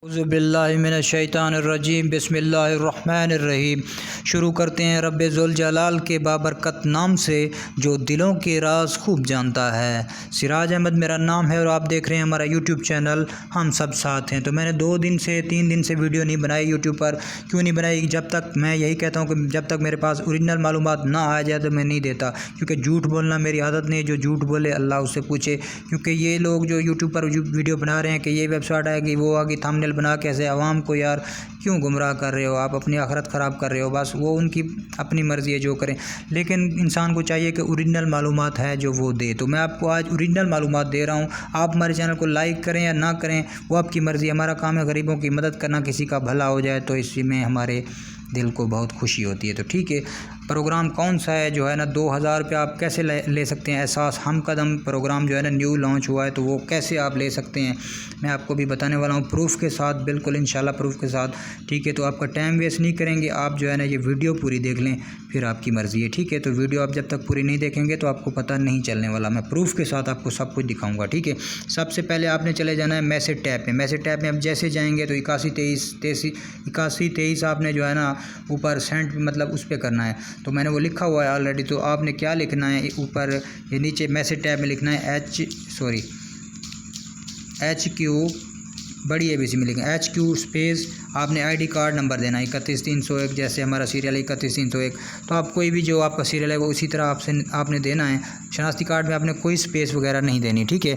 اعوذ باللہ من الشیطان الرجیم بسم اللہ الرحمن الرحیم۔ شروع کرتے ہیں رب ذوالجلال کے بابرکت نام سے جو دلوں کے راز خوب جانتا ہے۔ سراج احمد میرا نام ہے اور آپ دیکھ رہے ہیں ہمارا یوٹیوب چینل ہم سب ساتھ ہیں۔ تو میں نے 3 دن سے ویڈیو نہیں بنائی یوٹیوب پر۔ کیوں نہیں بنائی؟ جب تک میں یہی کہتا ہوں کہ جب تک میرے پاس اوریجنل معلومات نہ آ جائے تو میں نہیں دیتا، کیونکہ جھوٹ بولنا میری عادت نہیں ہے۔ جو جھوٹ بولے اللہ اس سے پوچھے، کیونکہ یہ لوگ جو یوٹیوب پر ویڈیو بنا رہے ہیں کہ یہ ویب سائٹ آئے گی وہ آگے تھمبنیل بنا کے ایسے عوام کو یار کیوں گمراہ کر رہے ہو؟ آپ اپنی آخرت خراب کر رہے ہو۔ بس وہ ان کی اپنی مرضی ہے جو کریں، لیکن انسان کو چاہیے کہ اوریجنل معلومات ہے جو وہ دے۔ تو میں آپ کو آج اوریجنل معلومات دے رہا ہوں۔ آپ ہمارے چینل کو لائک کریں یا نہ کریں وہ آپ کی مرضی۔ ہمارا کام ہے غریبوں کی مدد کرنا، کسی کا بھلا ہو جائے تو اسی میں ہمارے دل کو بہت خوشی ہوتی ہے۔ تو ٹھیک ہے، پروگرام کون سا ہے جو ہے نا 2000 روپے آپ کیسے لے سکتے ہیں؟ احساس ہم قدم پروگرام جو ہے نا نیو لانچ ہوا ہے، تو وہ کیسے آپ لے سکتے ہیں میں آپ کو بھی بتانے والا ہوں، پروف کے ساتھ، بالکل انشاءاللہ پروف کے ساتھ۔ ٹھیک ہے، تو آپ کا ٹائم ویسٹ نہیں کریں گے، آپ جو ہے نا یہ ویڈیو پوری دیکھ لیں، پھر آپ کی مرضی ہے۔ ٹھیک ہے، تو ویڈیو آپ جب تک پوری نہیں دیکھیں گے تو آپ کو پتہ نہیں چلنے والا۔ میں پروف کے ساتھ آپ کو سب کچھ دکھاؤں گا۔ ٹھیک ہے، سب سے پہلے آپ نے چلے جانا ہے میسج ٹیب پہ۔ میسج ٹیب میں آپ جیسے جائیں گے تو 8123 آپ نے جو ہے نا اوپر سینڈ مطلب اس پہ کرنا ہے، تو میں نے وہ لکھا ہوا ہے آلریڈی۔ تو آپ نے کیا لکھنا ہے؟ اوپر یہ نیچے میسج ٹیب میں لکھنا ہے HQ بڑی ABC میں لکھیں HQ اسپیس، آپ نے ID کارڈ نمبر دینا ہے 31301، جیسے ہمارا سیریل ہے 31301، تو آپ کوئی بھی جو آپ کا سیریل ہے وہ اسی طرح آپ نے دینا ہے۔ شناختی کارڈ میں آپ نے کوئی اسپیس وغیرہ نہیں دینی۔ ٹھیک ہے،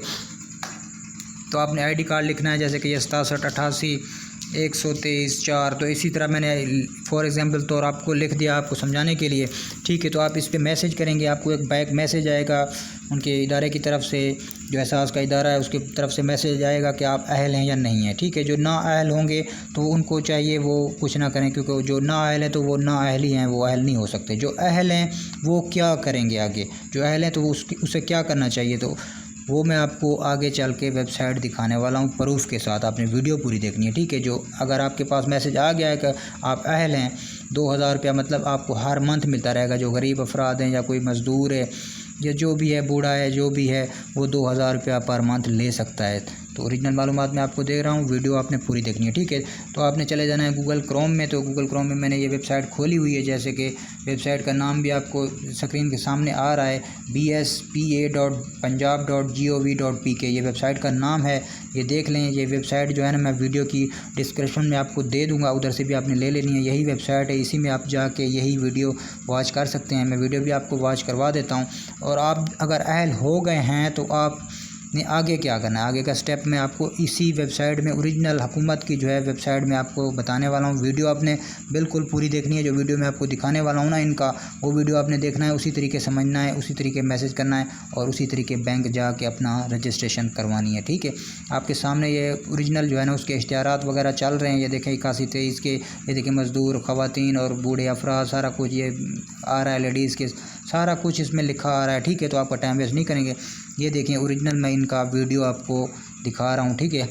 تو آپ نے ID کارڈ لکھنا ہے جیسے کہ یہ 67881324، تو اسی طرح میں نے فار ایگزامپل طور آپ کو لکھ دیا آپ کو سمجھانے کے لیے۔ ٹھیک ہے، تو آپ اس پہ میسج کریں گے، آپ کو ایک بیک میسج آئے گا ان کے ادارے کی طرف سے، جو احساس کا ادارہ ہے اس کی طرف سے میسج آئے گا کہ آپ اہل ہیں یا نہیں ہیں۔ ٹھیک ہے، جو نا اہل ہوں گے تو ان کو چاہیے وہ کچھ نہ کریں، کیونکہ جو نا اہل ہیں تو وہ نا اہل ہی ہیں، وہ اہل نہیں ہو سکتے۔ جو اہل ہیں وہ کیا کریں گے آگے؟ جو اہل ہیں تو اسے کیا کرنا چاہیے؟ تو وہ میں آپ کو آگے چل کے ویب سائٹ دکھانے والا ہوں پروف کے ساتھ۔ آپ نے ویڈیو پوری دیکھنی ہے۔ ٹھیک ہے، جو اگر آپ کے پاس میسج آ گیا ہے کہ آپ اہل ہیں، 2000 روپیہ مطلب آپ کو ہر منتھ ملتا رہے گا۔ جو غریب افراد ہیں یا کوئی مزدور ہے یا جو بھی ہے بوڑھا ہے جو بھی ہے وہ 2000 روپیہ پر منتھ لے سکتا ہے۔ تو اوریجنل معلومات میں آپ کو دے رہا ہوں، ویڈیو آپ نے پوری دیکھنی ہے۔ ٹھیک ہے، تو آپ نے چلے جانا ہے گوگل کروم میں۔ تو گوگل کروم میں نے یہ ویب سائٹ کھولی ہوئی ہے، جیسے کہ ویب سائٹ کا نام بھی آپ کو اسکرین کے سامنے آ رہا ہے bspa.punjab.gov.pk، یہ ویب سائٹ کا نام ہے، یہ دیکھ لیں۔ یہ ویب سائٹ جو ہے نا میں ویڈیو کی ڈسکرپشن میں آپ کو دے دوں گا، ادھر سے بھی آپ نے لے لینی ہے۔ یہی ویب سائٹ ہے، اسی میں آپ جا کے یہی ویڈیو واچ کر سکتے ہیں۔ میں ویڈیو بھی آپ کو واچ کروا دیتا ہوں، اور آپ اگر اہل ہو گئے ہیں تو آپ نے آگے کیا کرنا ہے؟ آگے کا سٹیپ میں آپ کو اسی ویب سائٹ میں اوریجنل حکومت کی جو ہے ویب سائٹ میں آپ کو بتانے والا ہوں۔ ویڈیو آپ نے بالکل پوری دیکھنی ہے، جو ویڈیو میں آپ کو دکھانے والا ہوں نا ان کا، وہ ویڈیو آپ نے دیکھنا ہے، اسی طریقے سمجھنا ہے، اسی طریقے میسج کرنا ہے، اور اسی طریقے بینک جا کے اپنا رجسٹریشن کروانی ہے۔ ٹھیک ہے، آپ کے سامنے یہ اوریجنل جو ہے نا اس کے اشتہارات وغیرہ چل رہے ہیں، یہ دیکھیں 8123 کے، یہ دیکھیں مزدور، خواتین اور بوڑھے افراد، سارا کچھ یہ آ رہا ہے، لیڈیز کے سارا کچھ اس میں لکھا آ رہا ہے۔ ٹھیک ہے، تو آپ کا ٹائم ویسٹ نہیں کریں گے، یہ دیکھیں اوریجنل میں ان کا ویڈیو آپ کو دکھا رہا ہوں۔ ٹھیک ہے،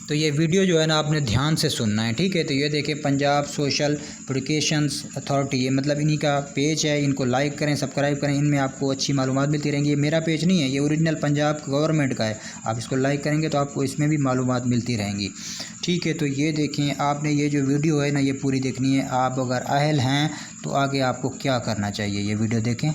تو یہ ویڈیو جو ہے نا آپ نے دھیان سے سننا ہے۔ ٹھیک ہے، تو یہ دیکھیں پنجاب سوشل ایپلیکیشنز اتھارٹی، یہ مطلب انہی کا پیج ہے، ان کو لائک کریں، سبسکرائب کریں، ان میں آپ کو اچھی معلومات ملتی رہیں گی۔ یہ میرا پیج نہیں ہے، یہ اوریجنل پنجاب گورنمنٹ کا ہے، آپ اس کو لائک کریں گے تو آپ کو اس میں بھی معلومات ملتی رہیں گی۔ ٹھیک ہے، تو یہ دیکھیں آپ نے یہ جو ویڈیو ہے نا یہ پوری دیکھنی ہے۔ آپ اگر اہل ہیں تو آگے آپ کو کیا کرنا چاہیے، یہ ویڈیو دیکھیں۔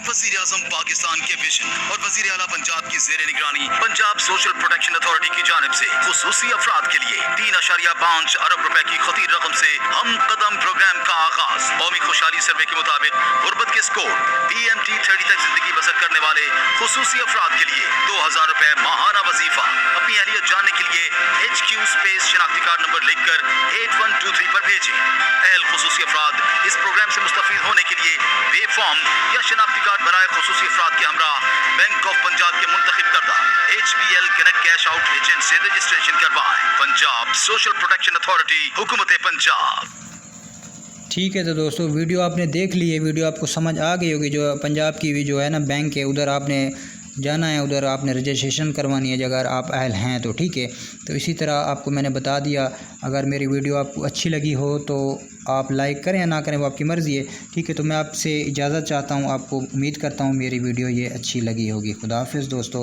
وزیر اعظم پاکستان کے ویژن اور وزیر اعلیٰ پنجاب کی زیر نگرانی پنجاب سوشل پروٹیکشن اتھارٹی کی جانب سے خصوصی افراد کے لیے 3.5 ارب روپے کی خطیر رقم سے ہم قدم پروگرام کا آغاز۔ قومی خوشحالی سروے کے مطابق غربت کے اسکور PMT 30 تک زندگی بسر کرنے والے خصوصی افراد کے لیے 2000 روپے ماہانہ وظیفہ۔ اپنی اہلیت جاننے کے لیے HQ اسپیس شناختی کارڈ نمبر لکھ کر 8123 پر بھیجیں۔ اہل خصوصی افراد اس پروگرام سے مستفید ہونے کے لیے وے فارم یا شناختی کارڈ برائے خصوصی افراد کے ہمراہ بینک آف پنجاب کے منتخب کردہ HBL connect cash out agent سے رجسٹریشن کروائیں۔ پنجاب سوشل پروٹیکشن اتھارٹی، حکومت پنجاب۔ ٹھیک ہے، تو دوستو ویڈیو آپ نے دیکھ لی ہے، ویڈیو آپ کو سمجھ آ گئی ہوگی۔ جو پنجاب کی بھی جو ہے نا بینک ہے ادھر آپ نے جانا ہے، ادھر آپ نے رجسٹریشن کروانی ہے اگر آپ اہل ہیں تو۔ ٹھیک ہے، تو اسی طرح آپ کو میں نے بتا دیا۔ اگر میری ویڈیو آپ کو اچھی لگی ہو تو آپ لائک کریں یا نہ کریں وہ آپ کی مرضی ہے۔ ٹھیک ہے، تو میں آپ سے اجازت چاہتا ہوں، آپ کو امید کرتا ہوں میری ویڈیو یہ اچھی لگی ہوگی۔ خدا حافظ دوستو۔